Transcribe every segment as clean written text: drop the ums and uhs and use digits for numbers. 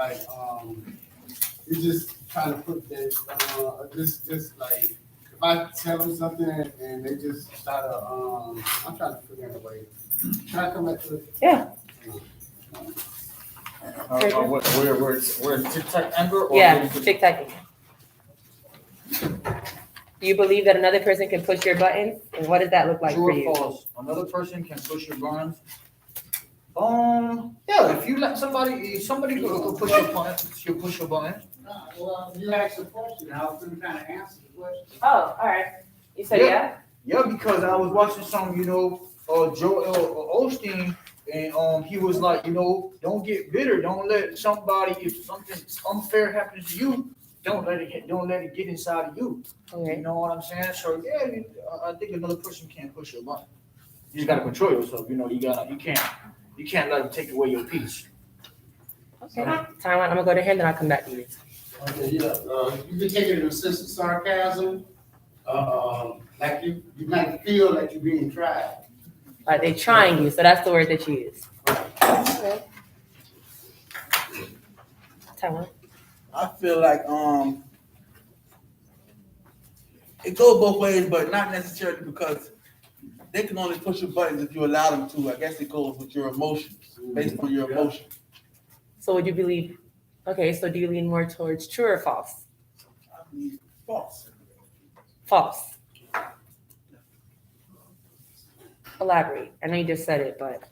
like you just trying to put this just like if I tell them something and they just start I'm trying to figure out a way. Try to come back to it. Yeah. We're tic-tac anger? Or Yeah, tic-tac. Do you believe that another person can push your buttons? And what does that look like for True you? or false? Another person can push your buttons? Yeah, if you let somebody could push your button, you push your button. Well, you asked a question. I was trying to answer the question. Oh, all right. You said yeah? Yeah, because I was watching some, Joel Osteen, and he was like, don't get bitter. Don't let somebody, if something unfair happens to you, don't let it get inside of you. Okay. You know what I'm saying? So yeah, I think another person can't push your button. You just gotta control yourself. You can't let them take away your peace. Okay. Taiwan, I'm gonna go to him, then I'll come back to you. Okay, yeah. You can take it in a sense of sarcasm. Like you might feel like you're being tried. Like they're trying you, so that's the word that you use. Okay. Taiwan. I feel like it goes both ways, but not necessarily because they can only push your buttons if you allow them to. I guess it goes with your emotions, based on your emotions. So would you believe? Okay, so do you lean more towards true or false? I believe false. False. Elaborate. I know you just said it, but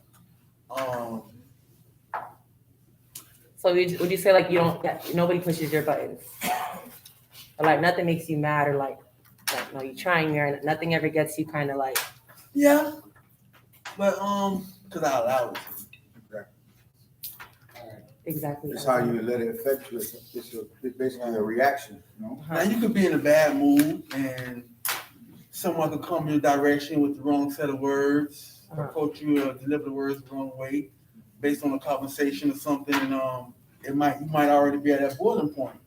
so would you say like you don't? Yeah, nobody pushes your buttons, or like nothing makes you mad, or like no, you're trying there, and nothing ever gets you kind of like. Yeah, but because I allow it. Exactly. It's how you let it affect you. It's basically a reaction, you know? Now you could be in a bad mood and someone could come your direction with the wrong set of words, approach you or deliver the words the wrong way, based on a conversation or something, and you might already be at that boiling point,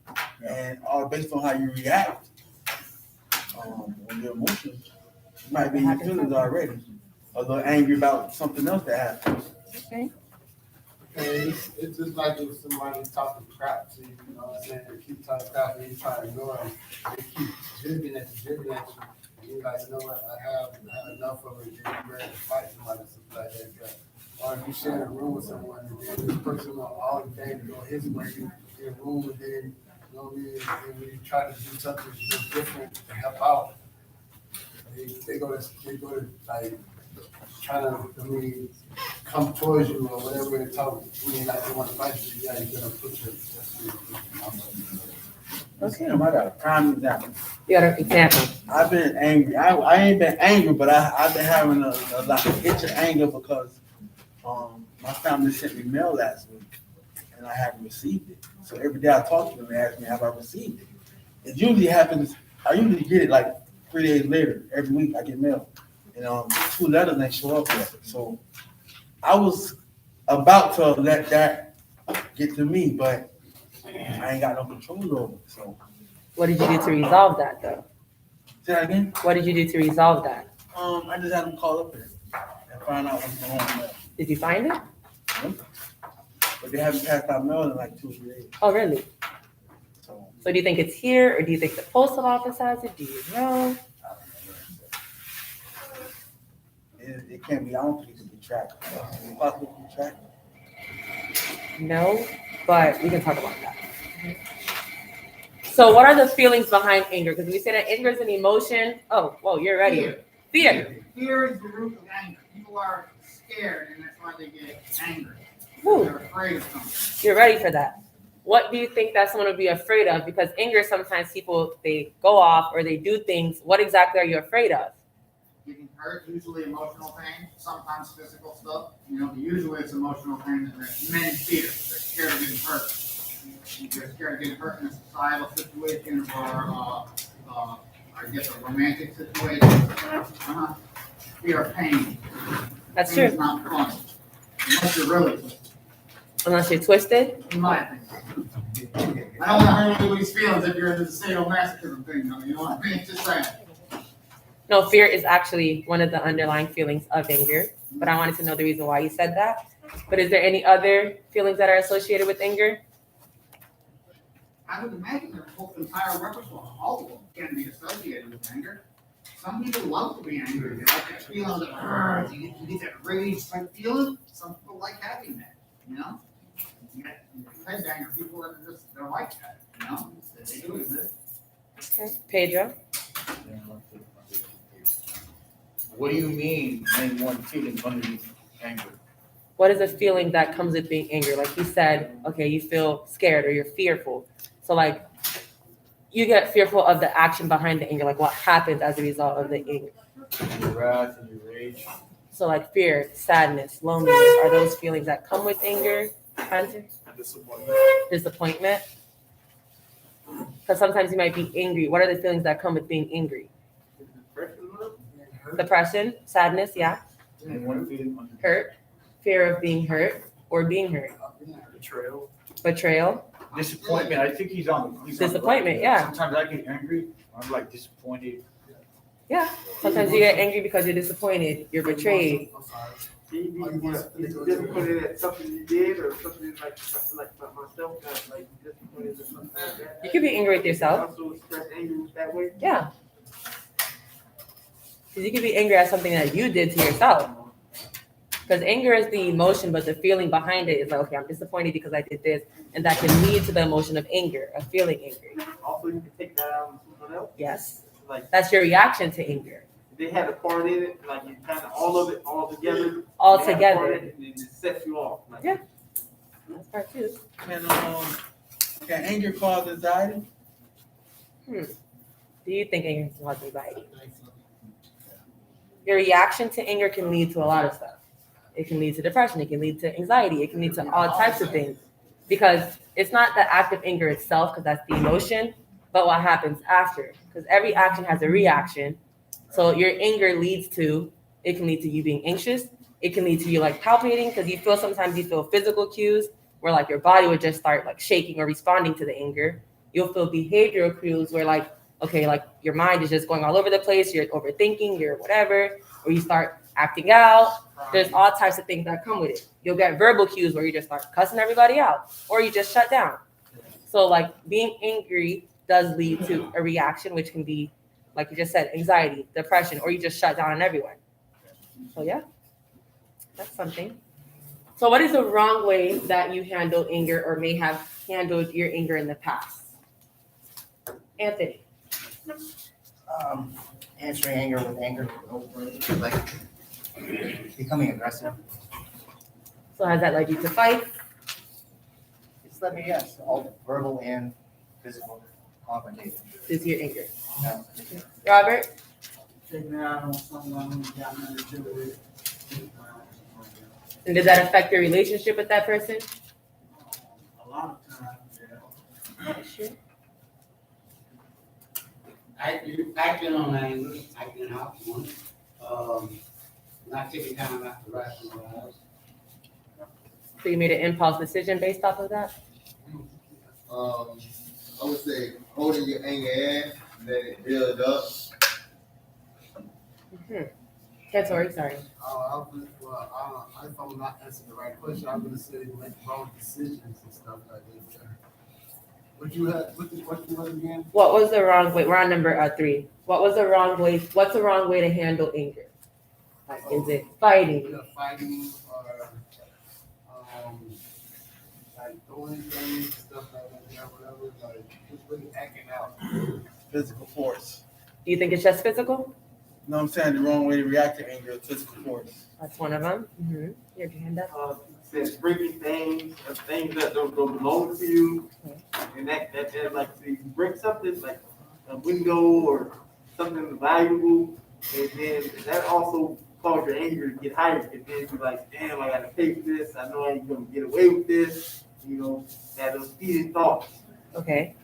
and based on how you react, on your emotions, you might be in your feelings already, a little angry about something else that happened. Okay. And it's just like if somebody's talking crap to you, you know what I'm saying? They keep talking crap and you try to ignore them. They keep jibbing at you. And you're like, you know what, I have enough of it. And you're ready to fight somebody or something like that. Or if you share a room with someone and then this person want all the day to go his way in a room, and then, you know what I mean? And when you try to do something different to help out, they go to like, trying to, come towards you or whatever and talk, like they want to fight you, yeah, you're gonna put your. Okay. I got a prime example. You got an example. I've been angry. I ain't been angry, but I've been having a like an itch of anger because my family sent me mail last week and I haven't received it. So every day I talk to them, they ask me, have I received it? It usually happens, I usually get it like 3 days later. Every week I get mail. And 2 letters ain't show up yet. So I was about to let that get to me, but I ain't got no control over it. So What did you do to resolve that, though? say that again? What did you do to resolve that? I just had them call up there and find out what's going on. Did you find it? But they haven't passed out mail in like 2 or 3 days. Oh, really? So So do you think it's here, or do you think the postal office has it? Do you know? it can't be. I don't think it can be tracked. Is it possible to be tracked? No, but we can talk about that. So what are the feelings behind anger? Because we say that anger is an emotion. Oh, whoa, you're ready. Fear. Fear is the root of anger. People are scared, and that's why they get angry. Whew. They're afraid of something. You're ready for that. What do you think that someone would be afraid of? Because anger, sometimes people, they go off or they do things. What exactly are you afraid of? Getting hurt, usually emotional pain, sometimes physical stuff. Usually it's emotional pain that men fear. They're scared of getting hurt. They're scared of getting hurt in a societal situation or, I guess, a romantic situation. Fear of pain. That's Pain true. is not fun. Unless you're really twisted. Unless you're twisted. In my opinion. I don't want to hurt anybody's feelings if you're into the sadomasochism thing, you know what I mean? It's just saying. No, fear is actually one of the underlying feelings of anger. But I wanted to know the reason why you said that. But is there any other feelings that are associated with anger? I would imagine their whole entire repertoire, all of them, can be associated with anger. Some people love to be angry. They like that feeling of the, you get that rage type feeling. Some people like having that, you know? You get head anger, people are just, they're like that, you know? They do exist. Okay. Pedro? What do you mean, name one feeling underneath anger? What is a feeling that comes with being angry? Like you said, okay, you feel scared or you're fearful. So like you get fearful of the action behind the anger, like what happens as a result of the anger. Your wrath and your rage. So like fear, sadness, loneliness, are those feelings that come with anger, Hunter? Disappointment? Because sometimes you might be angry. What are the feelings that come with being angry? Depression, sadness, yeah. Name one feeling underneath. Hurt, fear of being hurt or being hurt. Betrayal, Disappointment. I think he's on the Disappointment, right. yeah. Sometimes I get angry. I'm like disappointed. yeah. Sometimes you get angry because you're disappointed, you're betrayed. I'm sorry. You disappointed at something you did or something like myself, like disappointed at something like that. You could be angry with You yourself, also express anger that way. yeah. Because you could be angry at something that you did to yourself. Because anger is the emotion, but the feeling behind it is like, okay, I'm disappointed because I did this. And that can lead to the emotion of anger, of feeling angry. Also, you can take that out on someone else. Yes. Like That's your reaction to anger. they had a part in it, like you kind of all of it all together. All They had a part together. in it, and it just sets you off. Like, Yeah. That's part two. Can anger cause anxiety? Do you think anger can cause anxiety? Your reaction to anger can lead to a lot of stuff. It can lead to depression. It can lead to anxiety. It can lead to all types of things. Because it's not the act of anger itself, because that's the emotion, but what happens after. Because every action has a reaction. So your anger leads to, it can lead to you being anxious. It can lead to you like palpitating, because sometimes you feel physical cues where like your body would just start like shaking or responding to the anger. You'll feel behavioral cues where like, okay, like your mind is just going all over the place. You're overthinking, you're whatever, or you start acting out. There's all types of things that come with it. You'll get verbal cues where you just start cussing everybody out, or you just shut down. So like being angry does lead to a reaction, which can be, like you just said, anxiety, depression, or you just shut down on everyone. So yeah, that's something. So what is the wrong way that you handle anger or may have handled your anger in the past? Anthony. Answering anger with anger, like becoming aggressive. So has that led you to fight? It's let me yes, all verbal and physical confrontation. Due to your anger. Yeah. Robert? Taking it out on someone who's got nothing to do with it. And did that affect your relationship with that person? A lot of times, yeah. Sure. Acting on anger, acting out one, not taking time out to rationalize. So you made an impulse decision based off of that? I would say holding your anger in, let it build up. Yeah, sorry. If I'm not answering the right question, I'm gonna say make wrong decisions and stuff like that. What you had again? What was the wrong way? We're on number 3. What's the wrong way to handle anger? Like, is it fighting? Yeah, fighting or like throwing things and stuff like that, yeah, whatever, like just really acting out. Physical force. Do you think it's just physical? No, I'm saying the wrong way to react to anger is physical force. That's one of them. You have your hand up. says breaking things that don't belong to you, and that like so you break something like a window or something valuable, and then that also cause your anger to get higher, and then you're like, damn, I gotta pay for this. I know I ain't gonna get away with this. You know, that those feeding thoughts. Okay.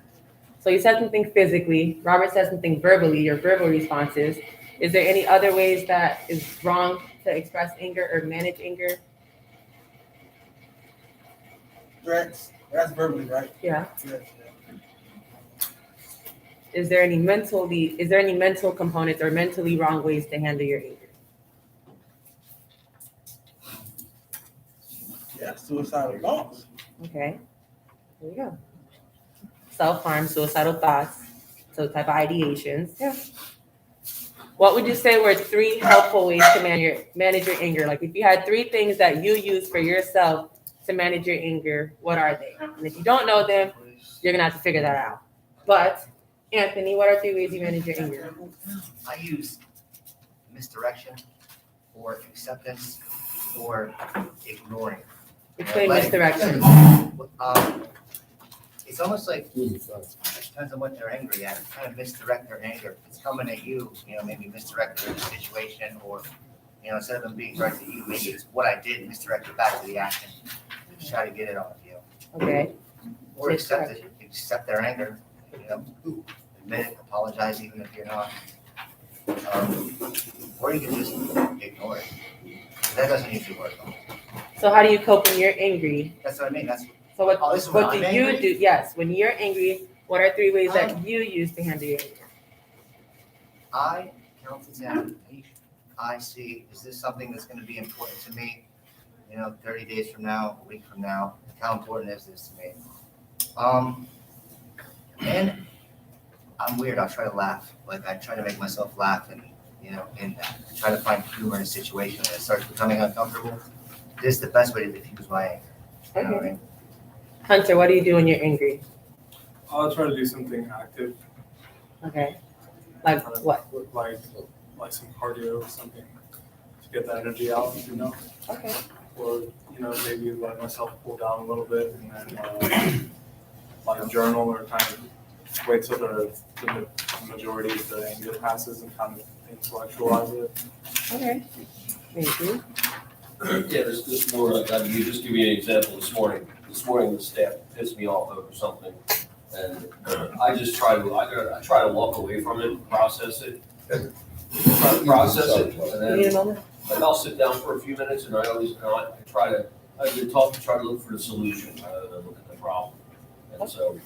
So you said something physically. Robert said something verbally, your verbal responses. Is there any other ways that is wrong to express anger or manage anger? Threats, that's verbally, right? Yeah. Yes. Is there any mental components or mentally wrong ways to handle your anger? Yeah, suicidal thoughts. Okay. There you go. self-harm, suicidal thoughts, so type of ideations. Yeah. What would you say were 3 helpful ways to manage your anger? Like if you had 3 things that you use for yourself to manage your anger, what are they? And if you don't know them, you're gonna have to figure that out. But Anthony, what are 3 ways you manage your anger? I use misdirection or acceptance or ignoring. Explain Like- misdirection. It's almost like, it depends on what they're angry at, kind of misdirect their anger. If it's coming at you, maybe misdirect their situation, or, instead of them being directed at you, maybe it's what I did, misdirect it back to the action. Just try to get it off you. Okay. Or accept it, accept their anger, admit it, apologize even if you're not. Or you can just ignore it. That doesn't usually work. So how do you cope when you're angry? That's what I mean, that's, So what, Oh, this is when what do I'm you angry? do? Yes, when you're angry, what are 3 ways that you use to handle your anger? I count to 10. I see, is this something that's gonna be important to me? 30 days from now, a week from now, how important is this to me? And I'm weird, I'll try to laugh. Like I try to make myself laugh and, in that. I try to find humor in a situation and it starts becoming uncomfortable. This is the best way to diffuse my anger. You know what I mean? Hunter, what do you do when you're angry? I'll try to do something active, Okay. Like what? like some cardio or something to get that energy out, Okay. or maybe let myself cool down a little bit and then like journal or kind of wait till the majority of the anger passes and kind of intellectualize it. Okay. Thank you. Yeah, this more like, you just give me an example this morning. This morning, the staff pissed me off over something, and I just try to walk away from it, process it, and You need a then moment? like I'll sit down for a few minutes, and I try to look for the solution rather than look at the problem. And so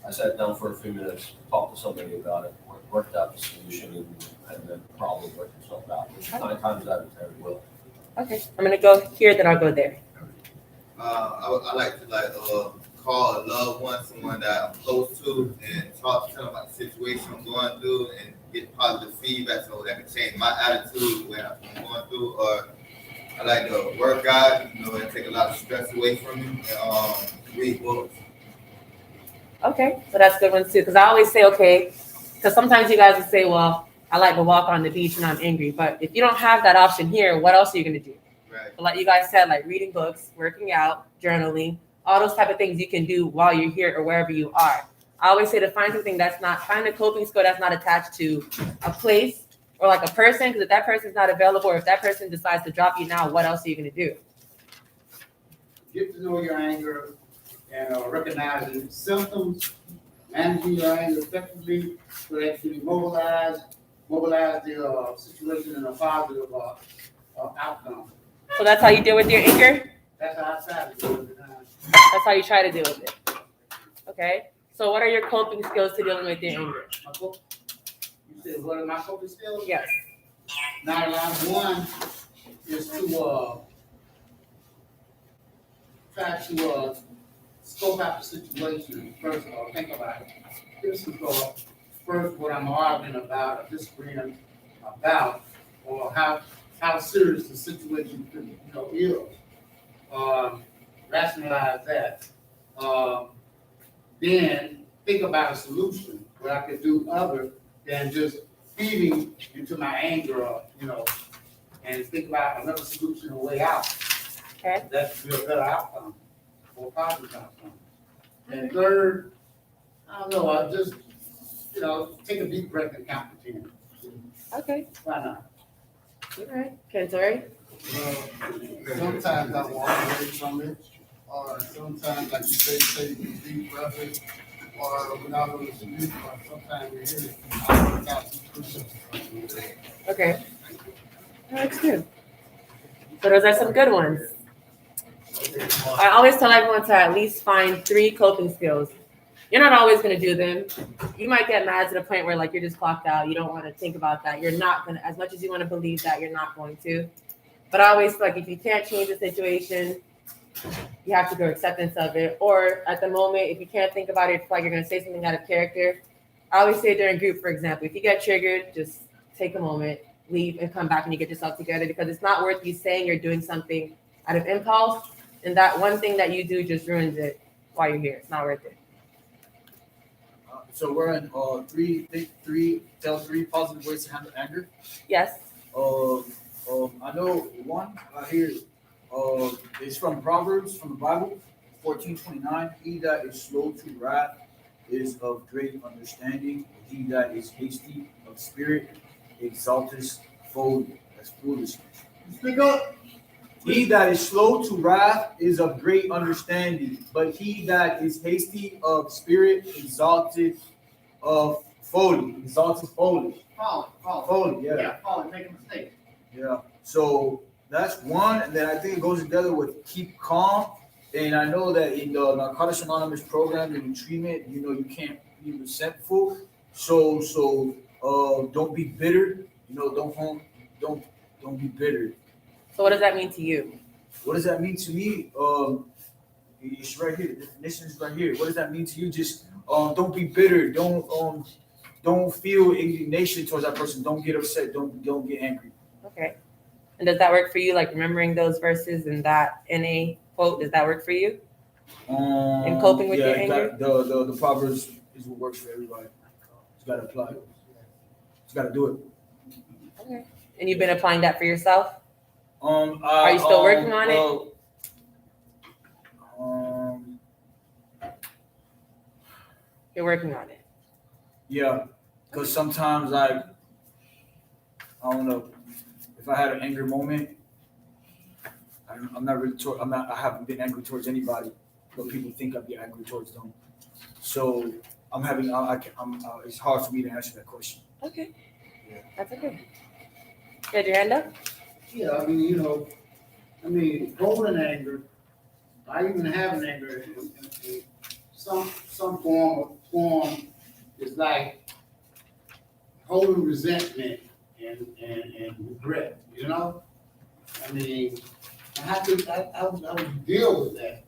I sat down for a few minutes, talked to somebody about it, worked out the solution, and the problem worked itself out, which 9 times out of 10 will. Okay. I'm gonna go here, then I'll go there. I like to call a loved one, someone that I'm close to, and tell them about the situation I'm going through and get positive feedback so that can change my attitude when I'm going through. Or I like to work out, and take a lot of stress away from me, and read books. Okay. So that's good ones too. Because I always say, okay, because sometimes you guys will say, well, I like to walk on the beach when I'm angry. But if you don't have that option here, what else are you gonna do? Right. Like you guys said, like reading books, working out, journaling, all those type of things you can do while you're here or wherever you are. I always say to find a coping skill that's not attached to a place or like a person, because if that person's not available or if that person decides to drop you now, what else are you gonna do? Get to know your anger and recognizing symptoms, managing your anger effectively so that you mobilize the situation in a positive outcome. So that's how you deal with your anger? That's how I try to do it. That's how you try to deal with it. Okay. So what are your coping skills to dealing with your anger? You said, what are my coping skills? Yes. Now, one is to try to scope out the situation first of all. Think about it. This is first what I'm arguing about or disagreeing about, or how serious the situation is. Rationalize that. Then think about a solution where I could do other than just feeding into my anger, and think about another solution or way out. Okay. That could be a better outcome, or a positive outcome. And third, I don't know, I just, take a deep breath and count to 10. Okay. Why not? All right. Kentori? Sometimes I walk away from it, or sometimes, like you say, take a deep breath, or when I go to sleep, or sometimes you hear it, I work out some push-ups. Okay. That's good. So those are some good ones. I always tell everyone to at least find 3 coping skills. You're not always going to do them. You might get mad to the point where like you're just clocked out. You don't want to think about that. You're not going to, as much as you want to believe that, you're not going to. But I always like if you can't change the situation, you have to go acceptance of it. Or at the moment, if you can't think about it, it's like you're gonna say something out of character. I always say during group, for example, if you get triggered, just take a moment, leave, and come back and you get yourself together, because it's not worth you saying you're doing something out of impulse, and that one thing that you do just ruins it while you're here. It's not worth it. So we're in tell three positive ways to handle anger. Yes. I know one here. It's from Proverbs, from the Bible, 14:29. He that is slow to wrath is of great understanding. He that is hasty of spirit exalteth folly. That's foolishness. Speak up. He that is slow to wrath is of great understanding, but he that is hasty of spirit exalteth of folly. Exalteth folly. Folly, yeah. Make a mistake. Yeah. So that's one, and then I think it goes together with keep calm. And I know that in the Narcotics Anonymous program, in treatment, you can't be resentful. So don't be bitter. Don't be bitter. So what does that mean to you? What does that mean to me? It's right here. The definition is right here. What does that mean to you? Just don't be bitter. Don't feel indignation towards that person. Don't get upset. Don't get angry. Okay. And does that work for you? Like remembering those verses and that NA quote, does that work for you? In coping with your anger? The Proverbs is what works for everybody. It's got to apply. It's got to do it. Okay. And you've been applying that for yourself? Are you still working on it? You're working on it. Yeah, because sometimes I don't know, if I had an anger moment, I haven't been angry towards anybody, but people think I'd be angry towards them. So it's hard for me to answer that question. Okay. Yeah. That's okay. You had your hand up? Yeah, holding anger, I even having anger in some form is like holding resentment and regret, I would deal with that,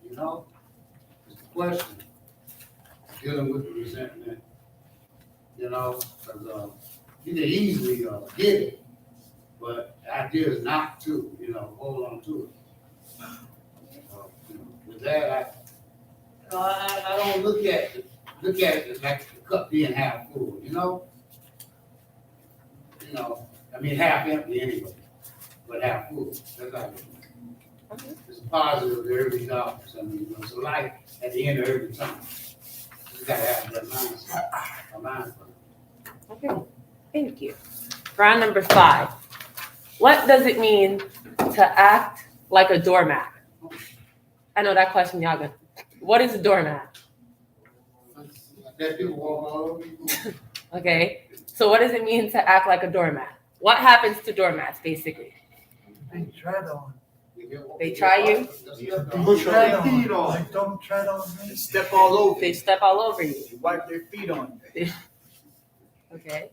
It's the question. Dealing with the resentment, because you can easily get it. But the idea is not to, hold on to it. With that, I don't look at it like the cup being half full, half empty anyway, but half full. That's how it is. It's a positive to every dollar. It's a light at the end of every time. You gotta have that mindset. Okay. Thank you. Round number 5. What does it mean to act like a doormat? I know that question, y'all got. What is a doormat? That people walk all over you. Okay. So what does it mean to act like a doormat? What happens to doormats, basically? They tread on. They try you? Don't tread on. Don't tread on me. They step all over. They step all over you. They wipe their feet on you. Okay.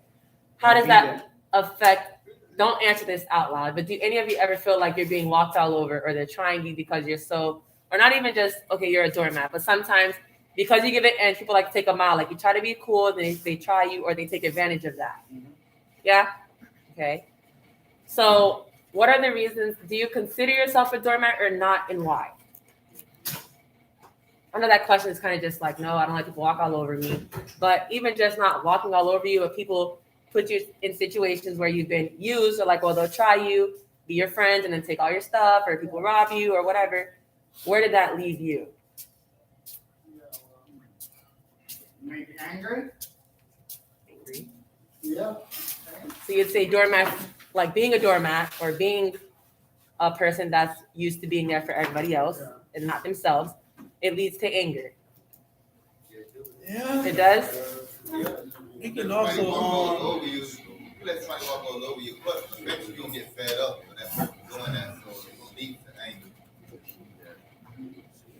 How does that affect? Don't answer this out loud, but do any of you ever feel like you're being walked all over, or they're trying you because you're so, or not even just, okay, you're a doormat, but sometimes because you give it and people like to take a mile, like you try to be cool, then they try you or they take advantage of that. Yeah? Okay. So what are the reasons? Do you consider yourself a doormat or not, and why? I know that question is kind of just like, no, I don't like people walk all over me. But even just not walking all over you, if people put you in situations where you've been used, or like, well, they'll try you, be your friends, and then take all your stuff, or people rob you, or whatever. Where did that leave you? Make you angry? Angry. Yeah. So you'd say doormat, like being a doormat, or being a person that's used to being there for everybody else and not themselves, it leads to anger. Yeah. It does? It can Somebody also walk all over you. You let somebody walk all over you, but eventually you're gonna get fed up with that person doing that, so it's gonna lead to anger.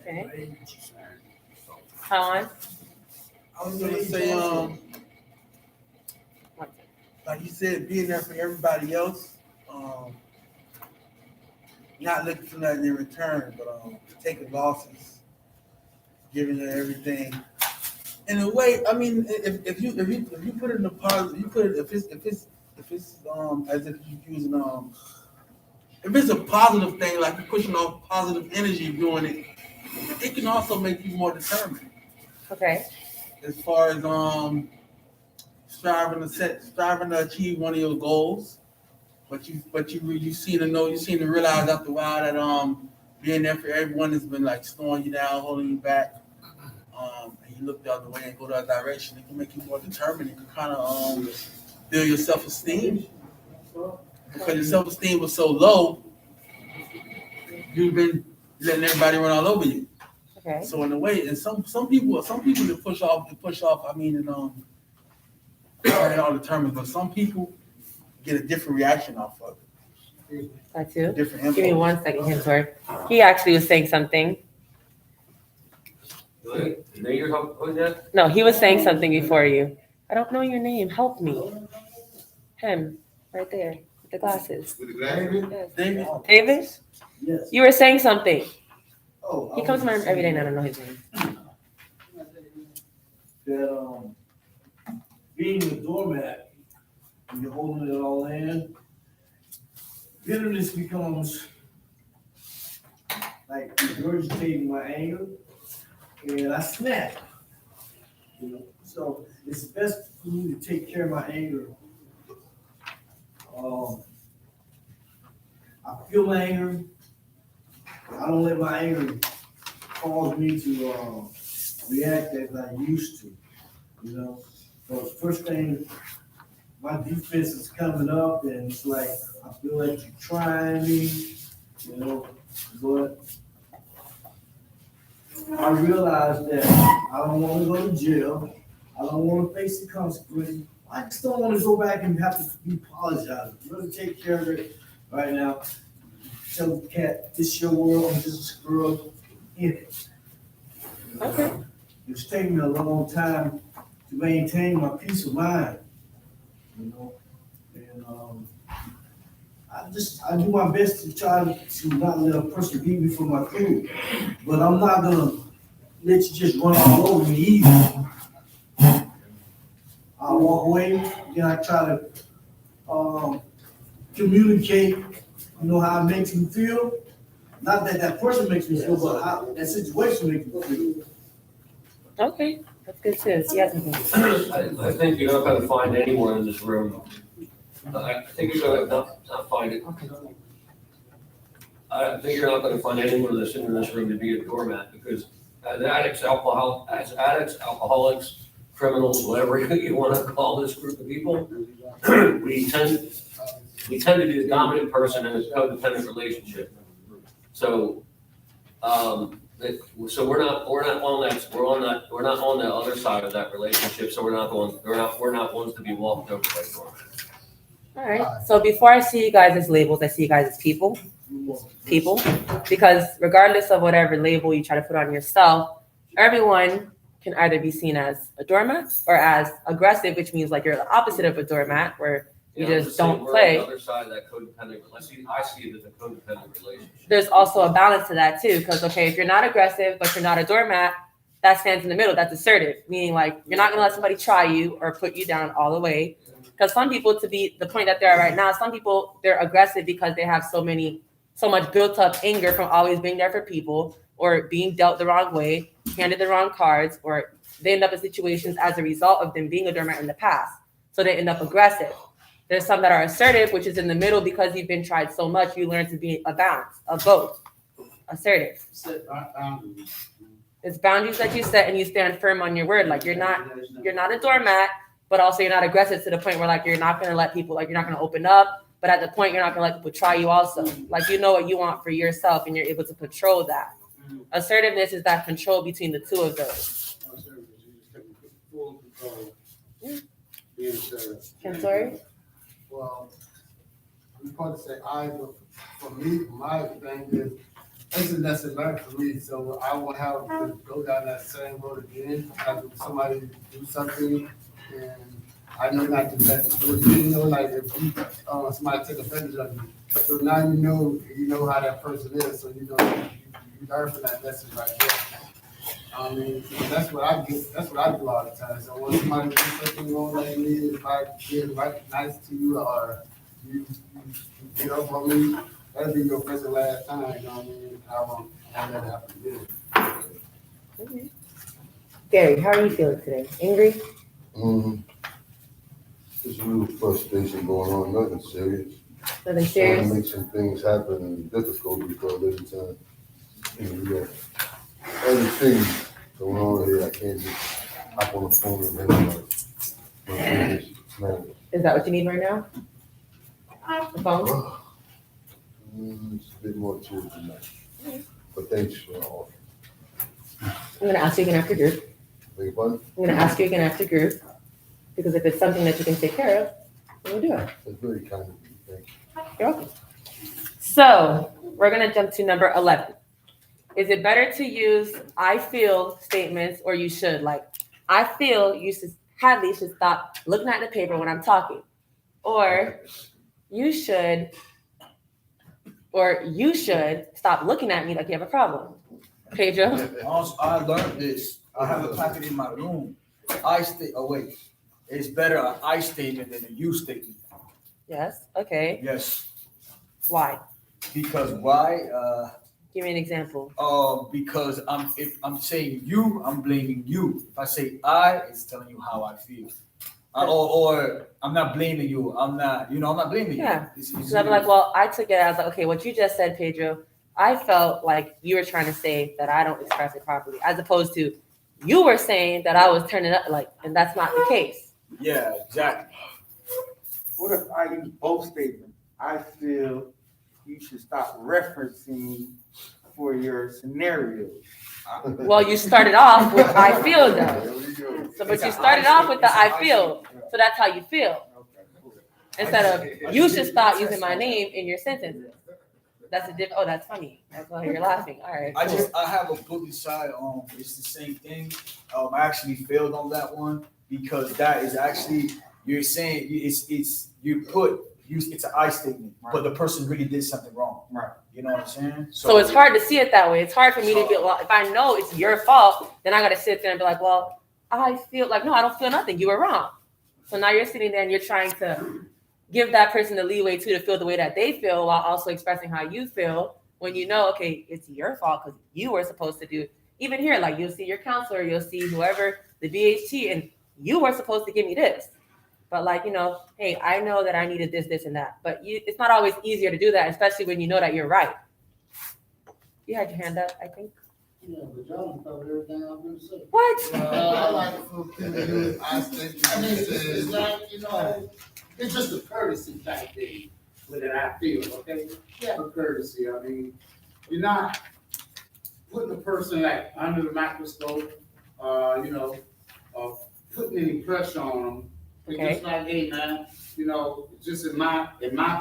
Okay. How on? I was gonna say, like you said, being there for everybody else. not looking for nothing in return, but taking losses, giving it everything. In a way, I mean, if you put it in the positive, you put it if it's as if you're using if it's a positive thing, like you're pushing off positive energy doing it, it can also make you more determined. Okay. As far as striving to achieve one of your goals, but you seem to realize after a while that being there for everyone has been like slowing you down, holding you back. And you look the other way and go the other direction, it can make you more determined. It can kind of build your self-esteem. Because your self-esteem was so low, you've been letting everybody run all over you. Okay. So in a way, and some people that push off. I mean, they're all determined, but some people get a different reaction off of it. That too. Different Give me impulse. 1 second, Hintor. He actually was saying something. No, he was saying something before you. I don't know your name. Help me. Him, right there, with the glasses. With the glasses? Yes. David? David? Yes. You were saying something. Oh, He comes to my room every day and I don't know his name. That being a doormat, when you're holding it all in, bitterness becomes like regurgitating my anger, and I snap. You know, so it's best for me to take care of my anger. I feel anger. I don't let my anger cause me to react as I used to. You know, so first thing, my defense is coming up, and it's like I feel like you're trying me, you know, but I realize that I don't want to go to jail. I don't want to face the consequences. I just don't want to go back and have to be apologizing. I'm going to take care of it right now. Tell the cat, this is your world, and this is a girl in it. Okay. It's taken me a long time to maintain my peace of mind, you know, and I do my best to try to not let a person beat me for my food, but I'm not gonna let you just run all over me either. I walk away, then I try to communicate, you know, how it makes me feel. Not that that person makes me feel, but how that situation makes me feel. Okay, that's good too. Yes. I think you're not gonna find anyone in this room. I think you're gonna not find it. I think you're not gonna find anyone that's in this room to be a doormat, because as addicts, alcoholics, criminals, whatever you wanna call this group of people, we tend to be the dominant person in a codependent relationship. So, so we're not on the other side of that relationship. So we're not ones to be walked over by doormats. All right. So before I see you guys as labels, I see you guys as people. Because regardless of whatever label you try to put on yourself, everyone can either be seen as a doormat or as aggressive, which means like you're the opposite of a doormat, where you just don't play. On the other side of that codependent, I see it as a codependent relationship. There's also a balance to that too, because okay, if you're not aggressive but you're not a doormat, that stands in the middle. That's assertive, meaning like you're not gonna let somebody try you or put you down all the way. Because some people, to be the point that they're at right now, some people they're aggressive because they have so much built up anger from always being there for people, or being dealt the wrong way, handed the wrong cards, or they end up in situations as a result of them being a doormat in the past. So they end up aggressive. There's some that are assertive, which is in the middle because you've been tried so much, you learn to be a balance of both. Assertive. It's boundaries that you set and you stand firm on your word. Like you're not a doormat, but also you're not aggressive to the point where like you're not gonna let people, like you're not gonna open up, but at the point you're not gonna let people try you also. Like you know what you want for yourself and you're able to control that. Assertiveness is that control between the two of those. I'm sorry? Well, we probably say but for me, my thing is, it's a lesson learned for me, so I won't have to go down that same road again. Have somebody do something, and I know not to let it, you know, like if somebody take advantage of you, So now you know how that person is, so you learn from that lesson right there. I mean, that's what I get. That's what I do all the time. So when somebody does something wrong like me, if I get right nice to you or you get up on me, that'll be your first and last time. You know what I mean? I won't have that happen again. Gary, how are you feeling today? Angry? There's a little frustration going on, nothing serious. Nothing Trying serious? to make some things happen and difficult because every time, we got other things going on here. I can't just hop on the phone and handle my business matters. Is that what you need right now? The phone? It's a bit more to it than that. But thanks for all. I'm gonna ask you again after group. Beg your pardon? I'm gonna ask you again after group, because if it's something that you can take care of, then we'll do it. It's very kind of you. Thank you. You're welcome. So we're gonna jump to number 11. Is it better to use I feel statements or you should? Like, I feel Hadley should stop looking at the paper when I'm talking. Or you should stop looking at me like you have a problem. Pedro? Also, I learned this. I have a packet in my room. It's better an I statement than a you statement. Yes, okay. Yes. Why? Because why? Give me an example. Because if I'm saying you, I'm blaming you. If I say I, it's telling you how I feel. Or I'm not blaming you. I'm not blaming you. Yeah. So I'm like, well, I took it as like, okay, what you just said, Pedro, I felt like you were trying to say that I don't express it properly, as opposed to you were saying that I was turning up like, and that's not the case. Yeah, exactly. What if I use both statements? I feel you should stop referencing for your scenario. Well, you started off with I feel though. So, but you started off with the I feel. So that's how you feel. Instead of you should stop using my name in your sentence. That's a oh, that's funny. That's why you're laughing. All right. Cool. I have a book inside. It's the same thing. I actually failed on that one because that is actually you're saying it's an I statement, right. But the person really did something wrong. Right. You know what I'm saying? So it's hard to see it that way. It's hard for me to be, well, if I know it's your fault, then I got to sit there and be like, well, I feel like, no, I don't feel nothing. You were wrong. So now you're sitting there and you're trying to give that person the leeway too to feel the way that they feel while also expressing how you feel when you know, okay, it's your fault because you were supposed to do it. Even here, like you'll see your counselor, you'll see whoever, the BHT, and you were supposed to give me this. But like, hey, I know that I needed this, this, and that. But it's not always easier to do that, especially when you know that you're right. You had your hand up, I think. Yeah, but John covered everything I'm going to say. What? I like for people to use I statement. I mean, it's like, it's just a courtesy type thing with an I feel, okay? Yeah, a courtesy. I mean, you're not putting a person like under the microscope, putting any pressure on them. It's just like, hey man, just in my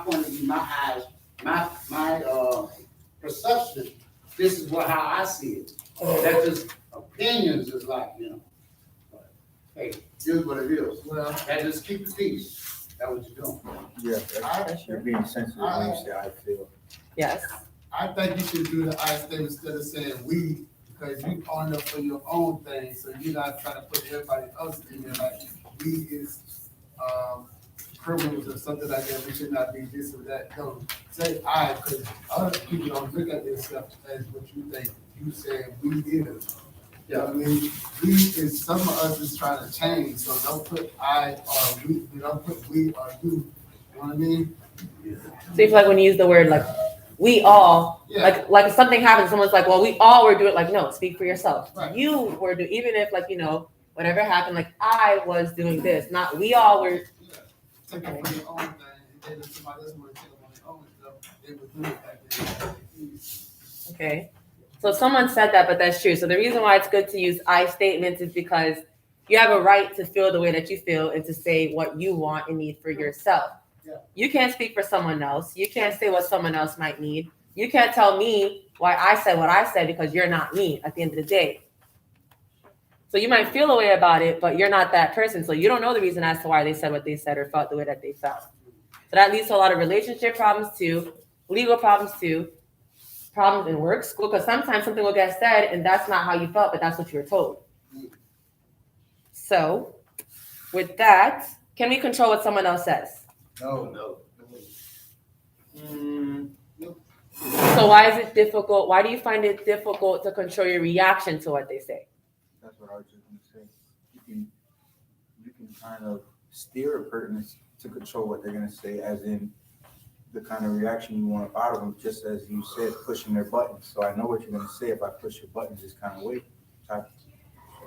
point of view, my eyes, my perception, this is how I see it. That's just opinions is like, but, hey, here's what it is. Well, that just keep the peace. That's what you're doing. Yeah, you're being sensitive when you say I feel. Yes. I think you should do the I statement instead of saying we, because you own up for your own thing, so you're not trying to put everybody else in there like we is criminals or something like that. We should not be this or that. No, say I, because other people don't look at themselves as what you think. You said we is. You know what I mean? We is some of us is trying to change, so don't put I or we. Don't put we or you. You know what I mean? So you feel like when you use the word like we all, like if something happens, someone's like, well, we all were doing it. Like, no, speak for yourself. Right. You were doing, even if like whatever happened, like I was doing this, not we all were. Take it for your own thing, and then somebody else want to take it on their own stuff, they would do it like that. Okay. So someone said that, but that's true. So the reason why it's good to use I statements is because you have a right to feel the way that you feel and to say what you want and need for yourself. Yeah. You can't speak for someone else. You can't say what someone else might need. You can't tell me why I said what I said because you're not me at the end of the day. So you might feel a way about it, but you're not that person. So you don't know the reason as to why they said what they said or felt the way that they felt. So that leads to a lot of relationship problems too, legal problems too, problems in work, school, because sometimes something will get said and that's not how you felt, but that's what you were told. So with that, can we control what someone else says? No. So why is it difficult? Why do you find it difficult to control your reaction to what they say? That's what I was just gonna say. You can kind of steer a person to control what they're gonna say, as in the kind of reaction you want out of them, just as you said, pushing their buttons. So I know what you're gonna say if I push your buttons this kind of way.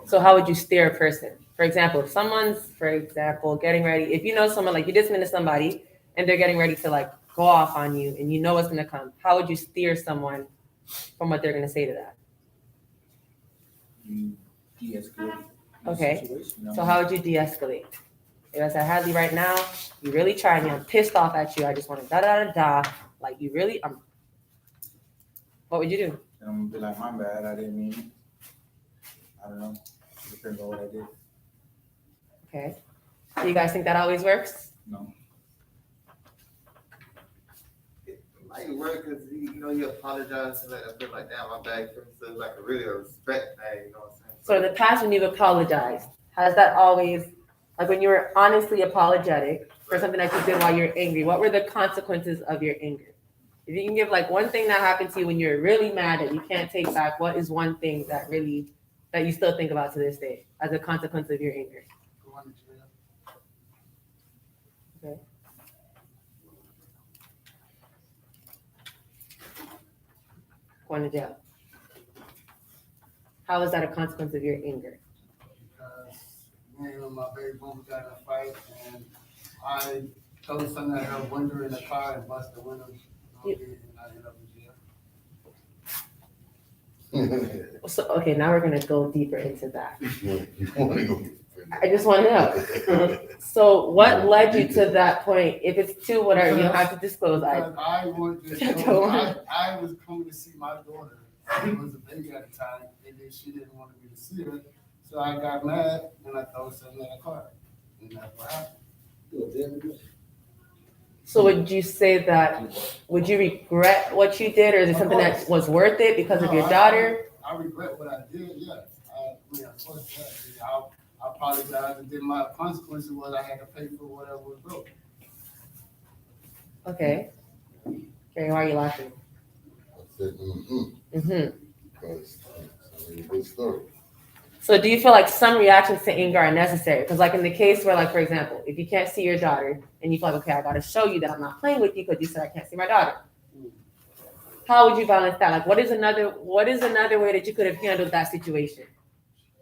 So how would you steer a person? For example, if someone's, getting ready, if you know someone, like you just met somebody and they're getting ready to like go off on you and you know what's gonna come, how would you steer someone from what they're gonna say to that? You de-escalate the Okay. situation. So how would you de-escalate? If I said, Hadley, right now, you really trying me, I'm pissed off at you, I just want to da. Like you really, what would you do? And I'm gonna be like, my bad, I didn't mean it. I don't know. It depends on what I did. Okay. Do you guys think that always works? No. It might work because you apologize and I feel like damn my bad, so it's like really a respect thing, you know what I'm saying? So in the past, when you've apologized, has that always, like when you were honestly apologetic for something that you did while you're angry, what were the consequences of your anger? If you can give like one thing that happened to you when you're really mad that you can't take back, what is one thing that you still think about to this day as a consequence of your anger? Okay. Going to jail. How is that a consequence of your anger? Because me and my baby mama got in a fight and I told something at her window in the car and busted the window. And I ended up in jail. So, okay, now we're going to go deeper into that. You want to go? I just want to know. So what led you to that point? If it's too, whatever, you don't have to disclose. Because I wanted to I was coming to see my daughter. She was a baby at the time, and then she didn't want me to see her. So I got mad, and I threw something in the car. And that's what happened. So would you say that, would you regret what you did, or is it something that was worth it because of your daughter? I regret what I did, yes. Of course, yeah. I apologize, and then my consequences was I had to pay for whatever was broke. Okay. Okay, why are you laughing? I said, because it's a good story. So do you feel like some reactions to anger are necessary? Because like in the case where, like, for example, if you can't see your daughter and you feel like, okay, I got to show you that I'm not playing with you because you said I can't see my daughter. How would you balance that? Like, what is another way that you could have handled that situation?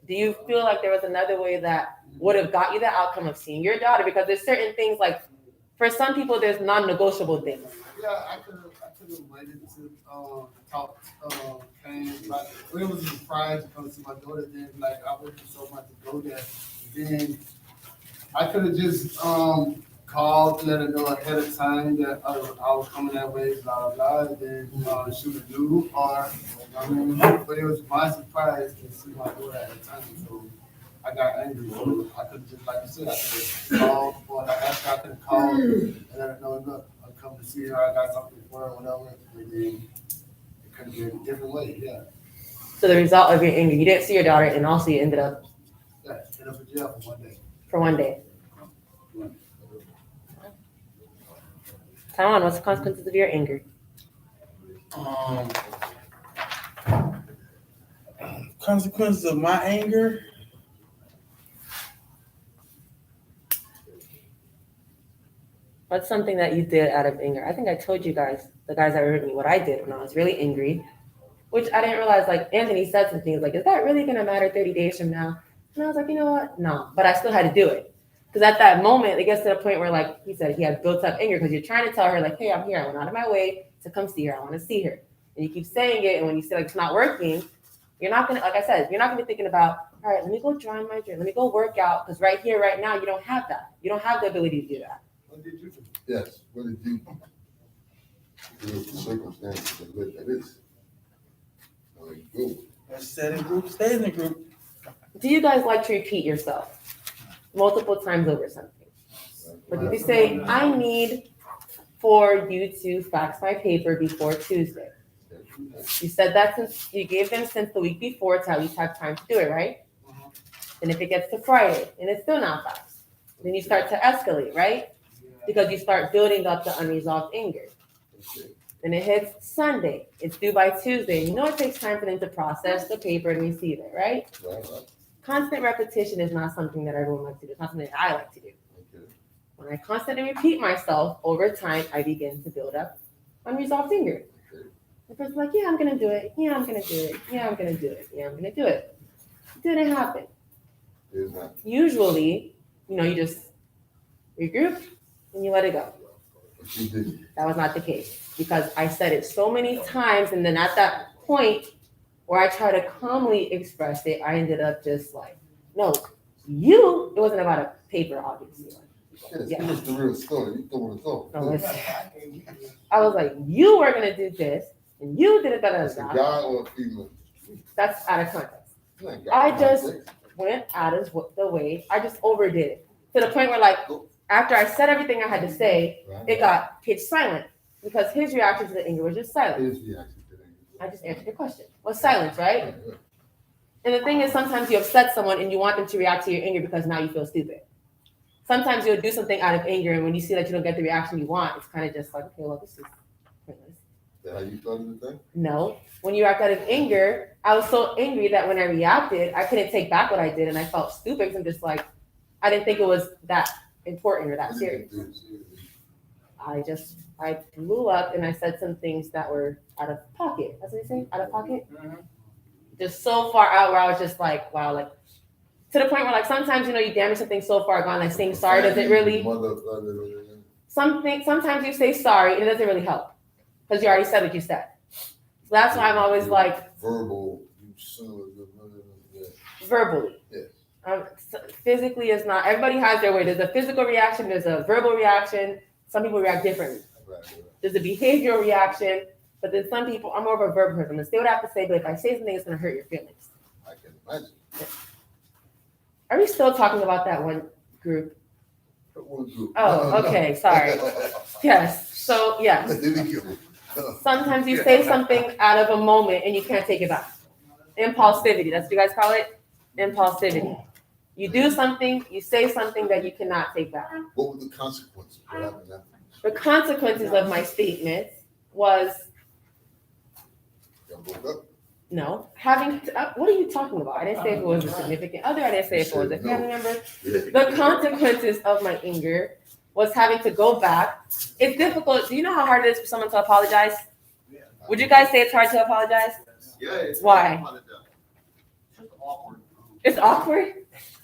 Do you feel like there was another way that would have got you the outcome of seeing your daughter? Because there's certain things, like, for some people, there's non-negotiable things. Yeah, I could have waited to talk Kane. Like, it was a surprise to come see my daughter. Then, like, I waited so much to go there. Then I could have just called, let her know ahead of time that I was coming that way, blah blah. Then she would have knew, or but it was my surprise to see my daughter at the time. So I got angry. So I could just, like you said, I could have called, or like I could have called and let her know, look, I'm coming to see her. I got something for her, whatever. And then it could have been a different way, yeah. So the result of your anger, you didn't see your daughter, and also you ended up in jail for 1 day. For 1 day. Taiwan, what's the consequences of your anger? Consequences of my anger? What's something that you did out of anger? I think I told you guys, the guys that were with me, what I did when I was really angry, which I didn't realize, like, Anthony said some things, like, is that really going to matter 30 days from now? And I was like, you know what? No, but I still had to do it. Because at that moment, it gets to the point where, like he said, he had built up anger because you're trying to tell her, like, hey, I'm here. I went out of my way to come see her. I want to see her. And you keep saying it. And when you say, like, it's not working, you're not going to, like I said, you're not going to be thinking about, all right, let me go join my gym. Let me go work out. Because right here, right now, you don't have that. You don't have the ability to do that. What did you do? Yes, what did you do? It was the circumstances that led to this. Like, good. Stay in group, stay in the group. Do you guys like to repeat yourself multiple times over something? Like if you say, I need for you to fax my paper before Tuesday. You said that since you gave them since the week before to at least have time to do it, right? And if it gets to Friday and it's still not faxed, then you start to escalate, right? Because you start building up the unresolved anger. Then it hits Sunday. It's due by Tuesday. You know it takes time for them to process the paper and receive it, right? Constant repetition is not something that everyone likes to do. It's not something that I like to do. When I constantly repeat myself over time, I begin to build up unresolved anger. The person's like, yeah, I'm gonna do it. Yeah, I'm gonna do it. Yeah, I'm gonna do it. Yeah, I'm gonna do it. It didn't happen. Usually, you just regroup and you let it go. That was not the case because I said it so many times, and then at that point where I try to calmly express it, I ended up just like, no, it wasn't about a paper, obviously. Yeah. It's the real story. You throwing it off. No, I was like, you were gonna do this, and you did it. That's a guy or a female? That's out of context. I just went out of the way. I just overdid it to the point where, like, after I said everything I had to say, it got pitch silent because his reaction to the anger was just silent. I just answered your question. Was silence, right? And the thing is, sometimes you upset someone and you want them to react to your anger because now you feel stupid. Sometimes you'll do something out of anger, and when you see that you don't get the reaction you want, it's kind of just like, okay, well, this is pointless. Is that how you thought of the thing? No. When you act out of anger, I was so angry that when I reacted, I couldn't take back what I did, and I felt stupid because I'm just like, I didn't think it was that important or that serious. I blew up and I said some things that were out of pocket. That's what they say, out of pocket? Just so far out where I was just like, wow, like, to the point where, like, sometimes, you damage something so far gone, like saying sorry doesn't really, sometimes you say sorry and it doesn't really help because you already said what you said. So that's why I'm always like. Verbal, verbally. Yes. Physically is not, everybody has their way. There's a physical reaction, there's a verbal reaction. Some people react differently. There's a behavioral reaction, but then some people, I'm more of a verbal person. I'm gonna say what I have to say, but if I say something, it's gonna hurt your feelings. I can imagine. Are we still talking about that one group? One group. Oh, okay, sorry. Yes, so yes. Sometimes you say something out of a moment and you can't take it back. Impulsivity, that's what you guys call it? Impulsivity. You do something, you say something that you cannot take back. What were the consequences? What happened after? The consequences of my statements was no, having to, what are you talking about? I didn't say if it was a significant other. I didn't say if it was a family member. The consequences of my anger was having to go back. It's difficult. Do you know how hard it is for someone to apologize? Would you guys say it's hard to apologize? Yeah. It's why? It's awkward. It's awkward?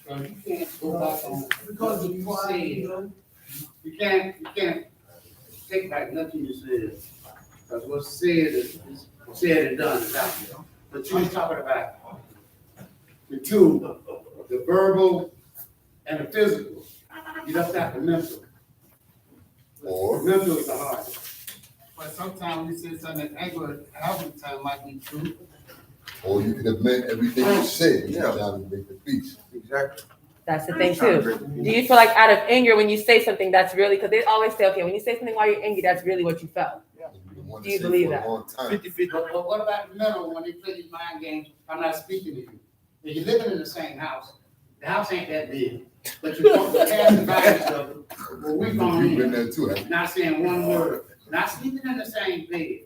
You can't go back on, because if you say, you can't take back nothing you said. Because what's said is said and done. But you're talking about the two, the verbal and the physical. You left out the mental. Or the mental is the hardest. But sometimes we say something that anger half the time might be true. Or you could have meant everything you said. You're trying to make the peace. Exactly. That's the thing too. Do you feel like out of anger when you say something that's really, because they always say, okay, when you say something while you're angry, that's really what you felt. Do you believe that? 50-50. But what about the mental when they play these mind games? I'm not speaking to you. If you're living in the same house, the house ain't that big. But you're passing by each other. Well, we've gone in, not saying one word, not sleeping in the same bed.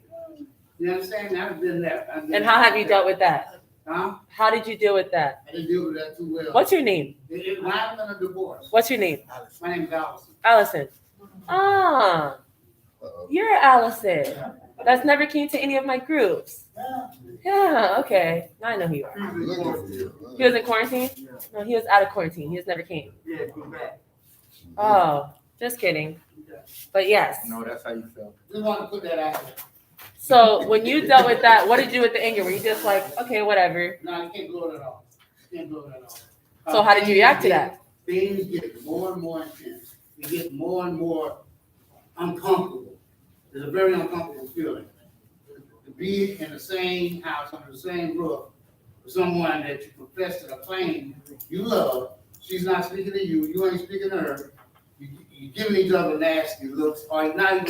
You understand? I've been there. And how have you dealt with that? Huh? How did you deal with that? I didn't deal with that too well. What's your name? I'm in a divorce. What's your name? My name is Allison. Allison. Ah, you're Allison. That's never came to any of my groups. Yeah, okay. Now I know who you are. He was in quarantine? No, he was out of quarantine. He just never came. Yeah, go back. Oh, just kidding. But yes. No, that's how you feel. We want to put that out there. So when you dealt with that, what did you do with the anger? Were you just like, okay, whatever? No, you can't blow it at all. You can't blow it at all. So how did you react to that? Things get more and more intense. You get more and more uncomfortable. It's a very uncomfortable feeling. To be in the same house, under the same roof, with someone that you profess to claim you love, she's not speaking to you, you ain't speaking to her. you're giving each other nasty looks, or you're not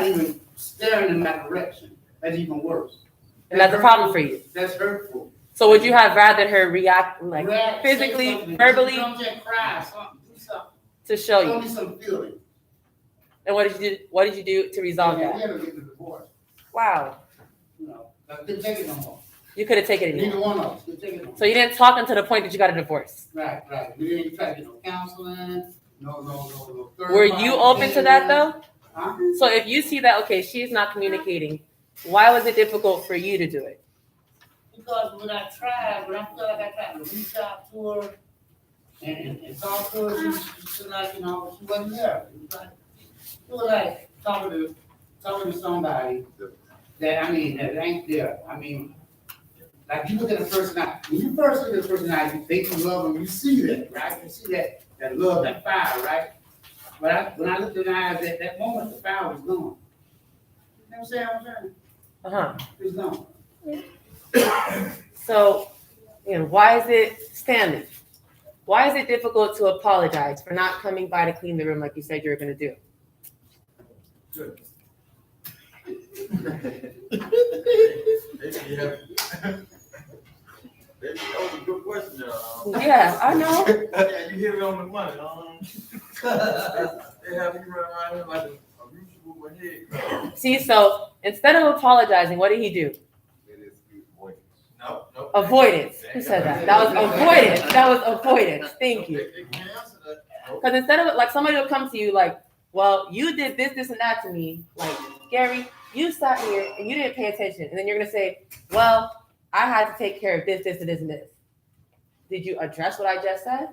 even staring in that direction. That's even worse. And that's a problem for you. That's hurtful. So would you have rather her react like React, physically, say something. verbally, Come to cry, something, do something. to show Show you? me some feeling. And what did you do? What did you do to resolve We that? had to get the divorce. Wow, You know, I couldn't take it no more. you couldn't take it Neither anymore. one of us could take it no more. So you didn't talk until the point that you got a divorce. Right. We didn't try to get no counseling, no. Were you open to that though? Huh? So if you see that, okay, she's not communicating, why was it difficult for you to do it? Because when I feel like I tried to reach out to her and talk to her, she like, she wasn't there. It was like talking to somebody that ain't there. Like you look at a person now, when you first look at a person now, you think you love them, you see that, right? You see that love, that fire, right? But when I looked in the eyes at that moment, the fire was gone. You know what I'm saying? Uh-huh. It was gone. So, why is it, Stanley, why is it difficult to apologize for not coming by to clean the room like you said you were gonna do? Good. That was a good question. Yeah, I know. Yeah, you hit it on the money. They have you run around here like a musical with my head. See, so instead of apologizing, what did he do? No. Avoidance. Who said that? That was avoidance. That was avoidance. Thank you. They can't answer that. Because instead of like somebody will come to you like, well, you did this, and that to me. Like, Gary, you sat here and you didn't pay attention. And then you're gonna say, well, I had to take care of this, and this. Did you address what I just said?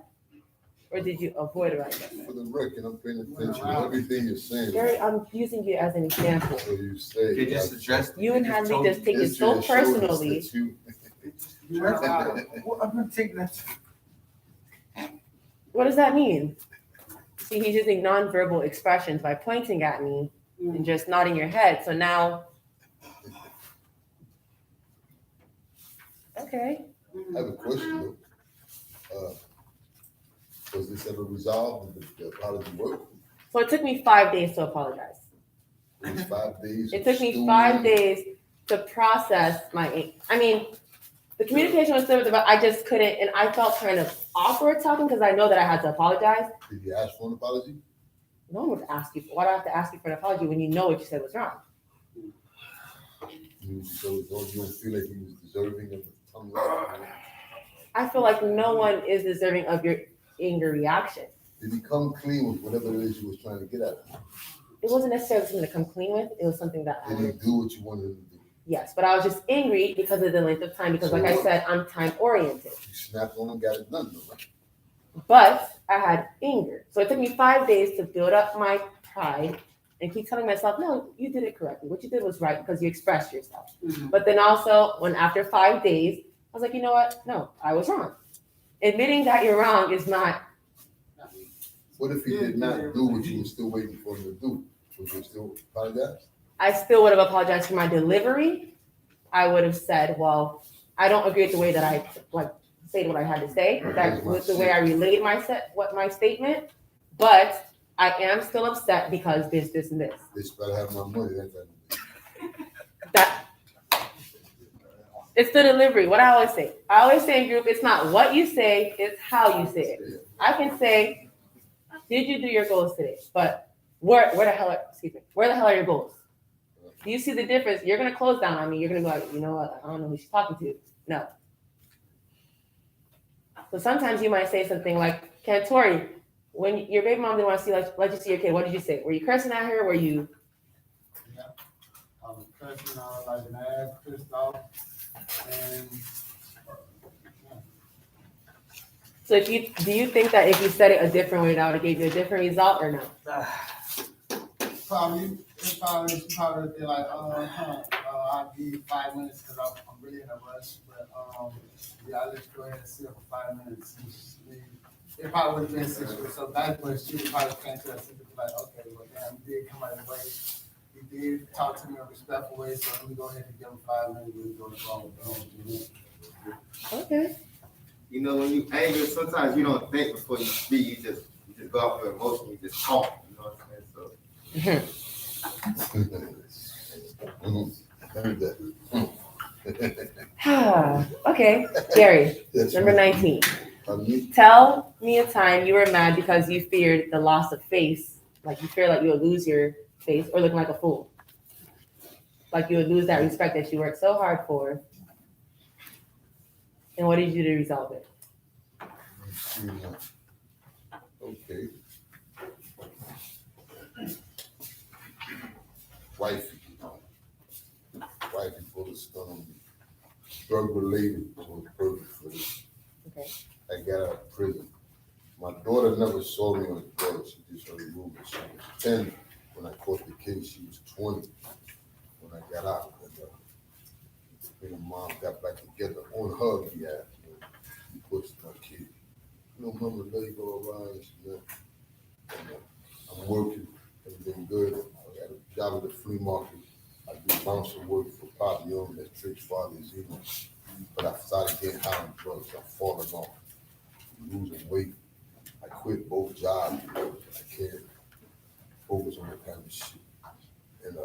Or did you avoid what I just said? For the record, I'm paying attention to everything you're saying. Gary, I'm using you as an example. So you say. They just addressed. You and Hadley just take it so personally. I'm gonna take that. What does that mean? See, he's using nonverbal expressions by pointing at me and just nodding your head. So now, okay. I have a question though. Was this ever resolved? Did the apology work? So it took me 5 days to apologize. It was 5 days. It took me 5 days to process the communication was still, but I just couldn't, and I felt kind of awkward talking because I know that I had to apologize. Did you ask for an apology? No one would ask you, why do I have to ask you for an apology when you know what you said was wrong? So you don't feel like he was deserving of the tongue lashing? I feel like no one is deserving of your anger reaction. Did he come clean with whatever it is you was trying to get at him? It wasn't necessarily something to come clean with. It was something that Did he do what you wanted him to do? Yes, but I was just angry because of the length of time, because like I said, I'm time oriented. You snapped on him, got it done though, right? But I had anger. So it took me 5 days to build up my pride and keep telling myself, no, you did it correctly. What you did was right because you expressed yourself. Mm-hmm. But then also, when after 5 days, I was like, you know what? No, I was wrong. Admitting that you're wrong is not. What if he did not do what you were still waiting for him to do? Would you still apologize? I still would have apologized for my delivery. I would have said, well, I don't agree with the way that I said what I had to say, that with the way I relayed my statement, but I am still upset because this, and this. This better have my money. That it's the delivery. What I always say in group, it's not what you say, it's how you say it. I can say, did you do your goals today? But where the hell are your goals? Do you see the difference? You're gonna close down on me. You're gonna be like, you know what? I don't know who she's talking to. No. So sometimes you might say something like, Cantori, when your baby mom didn't want to see, let you see your kid, what did you say? Were you cursing at her? Were you? Yeah, I was cursing, I was like mad, pissed off, and So do you think that if you said it a different way, that would have gave you a different result or no? probably be like, I'll give you 5 minutes because I'm really in a rush. But yeah, I'll just go ahead and sit for 5 minutes. It probably would have been 6 weeks. So that's when she would probably came to us and be like, okay, well, damn, he did come out of the way. He did talk to me in a respectful way. So let me go ahead and give him 5 minutes and go to Okay. You know, when you angry, sometimes you don't think before you speak. You just go off of emotion, you just talk, you know what I'm saying? So. Okay, Jerry, That's number right. 19. Me? Tell me a time you were mad because you feared the loss of face, like you fear like you would lose your face or looking like a fool. Like you would lose that respect that you worked so hard for. And what did you do to resolve it? Okay. Wifey, wifey full of stuff. Drug related was perfect for this. Okay. I got out of prison. My daughter never saw me on the court. She just heard the rumors. She was 10 when I caught the case. She was 20 when I got out. And, me and mom got back together on her behalf. He pushed my kid. You know, mama, let you go around. And, I'm working. Everything good. I got a job at the flea market. I do bouncer work for Pop Young. That's Trick's father's evening. But I started getting high on drugs. I'm falling off. Losing weight. I quit both jobs because I can't focus on that kind of shit. And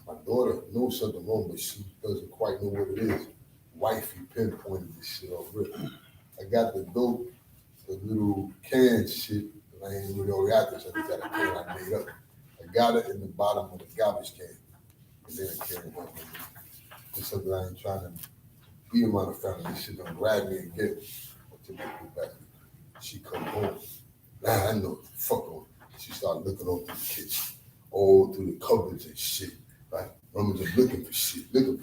my daughter knows something wrong, but she doesn't quite know what it is. Wifey pinpointed this shit already. I got the dope, the little can shit, and I ain't really all got this. I just got a can I made up. I got it in the bottom of the garbage can, and then I carried it home. It's something I ain't trying to be around the family. This shit don't grab me again until I go back. She come home. Nah, I know. Fuck on. She started looking over the kitchen, all through the cupboards and shit. Right? I'm just looking for shit. And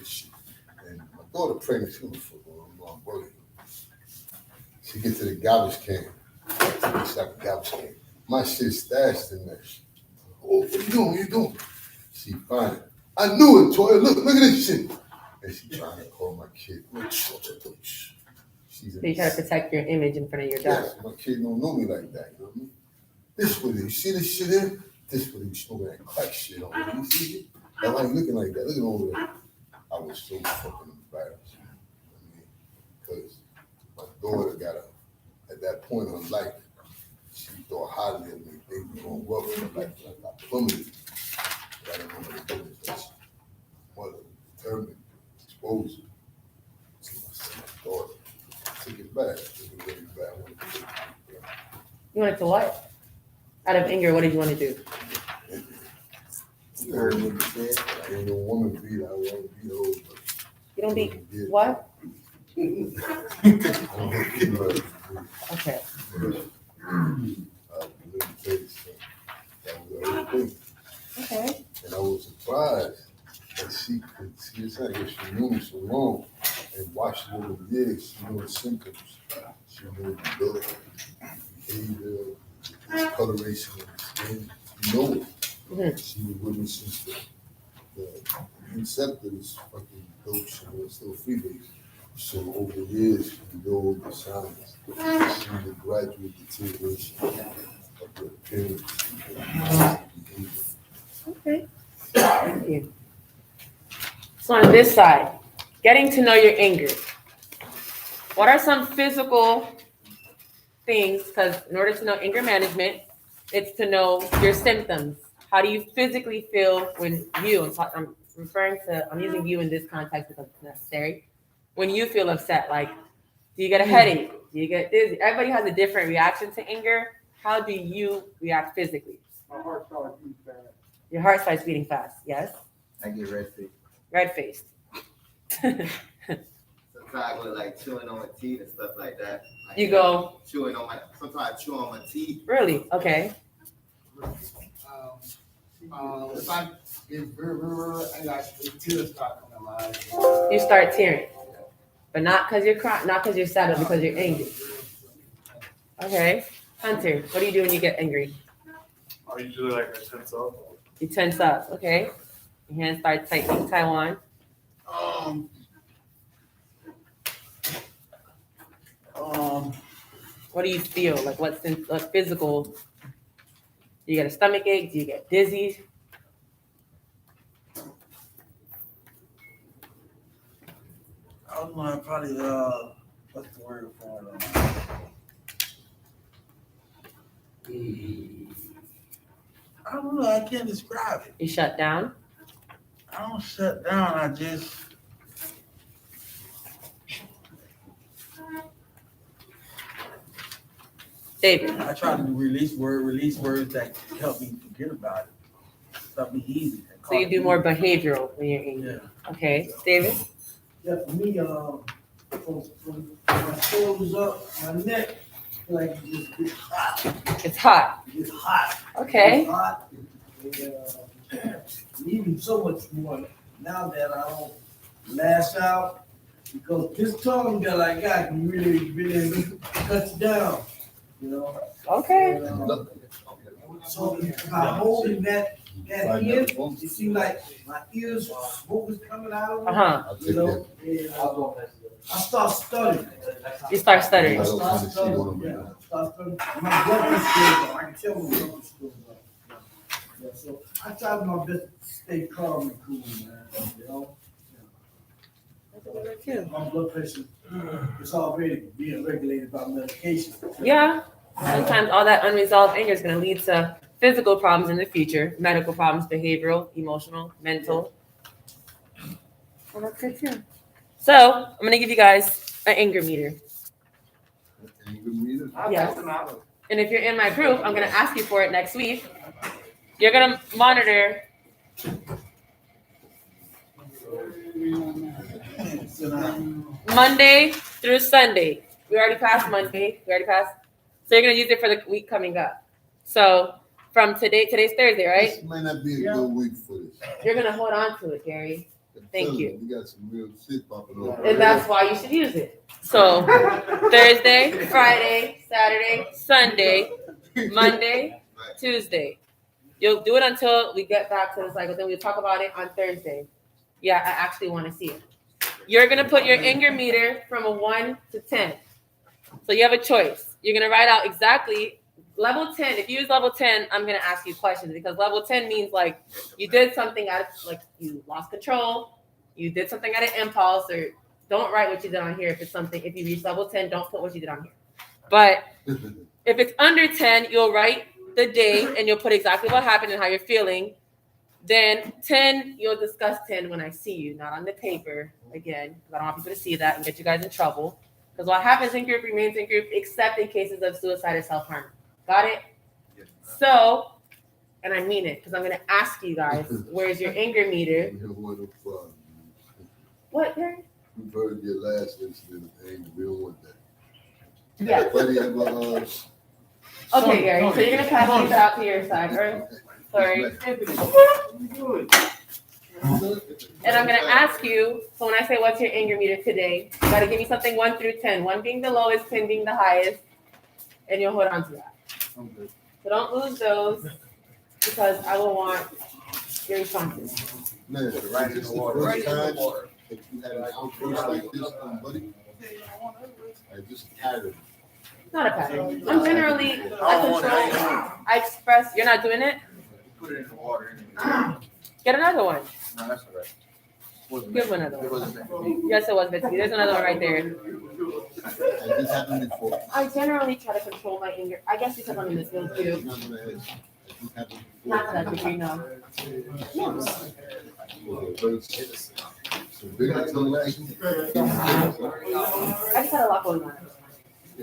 my daughter pregnant, she don't fuck on. I'm worried. She gets to the garbage can. It's like a garbage can. My shit stashed in there. Oh, what you doing? She find it. I knew it, Toya. Look at this shit. And she trying to call my kid. So you try to protect your image in front of your daughter. Yes, my kid don't know me like that, you know what I mean? This what you see this shit in? This what you smoking that crack shit on. You see it? I'm like looking like that. Looking over there. I was so fucking embarrassed. I mean, because my daughter got at that point in her life, she thought highly of me. They were going well for her life. I plummeted. But I didn't know what to do with that. Mother, determined, exposed to my daughter. Take it back. Take it really back. You wanted to what? Out of anger, what did you want to do? You heard what you said. I ain't no woman beat. I want to beat old. You don't beat what? I don't beat her. Okay. That was the whole thing. Okay. And I was surprised that she could see this thing. She knew me so long and watched it over the years. She knew the symptoms. She knew the look, behavior, coloration of the skin. You know it. Mm-hmm. She was with me since the inception is fucking dope. She was still freebase. So over the years, you know the signs. See the gradual deterioration of the appearance and behavior. Okay. Thank you. So on this side, getting to know your anger. What are some physical things? Because in order to know anger management, it's to know your symptoms. How do you physically feel when I'm using you in this context because it's necessary. When you feel upset, like, do you get a headache? Do you get dizzy? Everybody has a different reaction to anger. How do you react physically? My heart starts beating fast. Your heart starts beating fast, yes? I get red-faced. Red-faced. Sometimes I go like chewing on my teeth and stuff like that. Like, You go? Sometimes chew on my teeth. Really? Okay. It's like it's and like the tears start coming to my eyes. You start tearing. But not because you're crying, not because you're sad, but because you're angry. Okay. Hunter, what do you do when you get angry? I usually like I tense up. You tense up, okay? Your hands start tightening. Taiwan. What do you feel? Like what physical? Do you get a stomach ache? Do you get dizzy? I don't know, probably, what's the word for it? I don't know, I can't describe it. You shut down? I don't shut down, I just. David. I try to release words that help me forget about it. Help me easy. So you do more behavioral when you're angry. Yeah. Okay, David? Yeah, for me, from my shoulders up, my neck, like it just gets hot. It's hot. It gets hot. Okay. It's hot. And, even so much more now that I don't lash out, because this tongue that I got can really cut you down, you know. Okay. And, so by holding that in, it seems like my ears, smoke is coming out of them. Uh-huh. You know, and I start stuttering. You start stuttering. I start stuttering, yeah. Start stuttering. My blood pressure goes up. I can tell my blood pressure goes up. Yeah, so I try my best to stay calm and cool, man, you know? My blood pressure is already being regulated by medication. Yeah. Sometimes all that unresolved anger is going to lead to physical problems in the future, medical problems, behavioral, emotional, mental. Well, that's good too. So I'm going to give you guys an anger meter. Anger meter? Yes. And if you're in my group, I'm going to ask you for it next week. You're going to monitor Monday through Sunday. We already passed Monday. So you're going to use it for the week coming up. So from today's Thursday, right? This may not be a good week for this. You're going to hold on to it, Gary. Thank you. We got some real shit popping up. And that's why you should use it. So Thursday, Friday, Saturday, Sunday, Monday, Tuesday. You'll do it until we get back to the cycle. Then we'll talk about it on Thursday. Yeah, I actually want to see it. You're going to put your anger meter from a 1 to 10. So you have a choice. You're going to write out exactly level 10. If you use level 10, I'm going to ask you questions because level 10 means like you did something out of, like you lost control. You did something out of impulse, or don't write what you did on here. If it's something, if you reach level 10, don't put what you did on here. But if it's under 10, you'll write the day and you'll put exactly what happened and how you're feeling. Then 10, you'll discuss 10 when I see you, not on the paper again, because I don't want people to see that and get you guys in trouble. Because what happens in group remains in group, except in cases of suicide or self-harm. Got it? So, and I mean it, because I'm going to ask you guys, where's your anger meter? What, Gary? We've heard your last incident of anger. We don't want that. Yeah. Buddy, ever, Okay, Gary, so you're going to pass these out to your side, right? Sorry. And I'm going to ask you, so when I say what's your anger meter today, you got to give me something 1 through 10. 1 being the lowest, 10 being the highest, and you'll hold on to that. So don't lose those, because I will want your responses. man, this is the first time that you had an outburst like this, buddy. I just tired of it. Not a pattern. I'm generally, I express, you're not doing it? Put it in the water. Get another one. No, that's all right. Give another It one. wasn't meant to be. Yes, it was meant to be. There's another one right there. And this happened before. I generally try to control my anger. I guess because I'm in this field too. This happened Not to that before. degree, no. So bigger to relax. I just had a lot going on.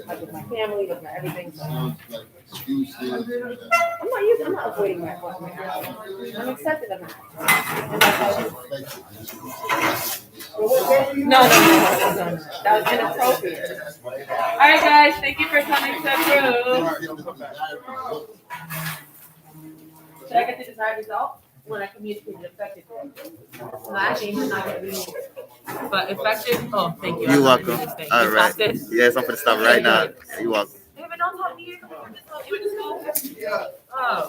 Like with my family, with my everything. So. Sounds like excuses. I'm not avoiding my I'm accepting of that. No. That was inappropriate. All right, guys. Thank you for coming to approve. Should I get the desired result when I communicated effectively? Last name is not going to be, but effective. Oh, thank you. You're welcome. All You right. stopped it? Yes, I'm gonna stop right now. You're welcome. Hey, but don't talk to you. You went to school? Oh.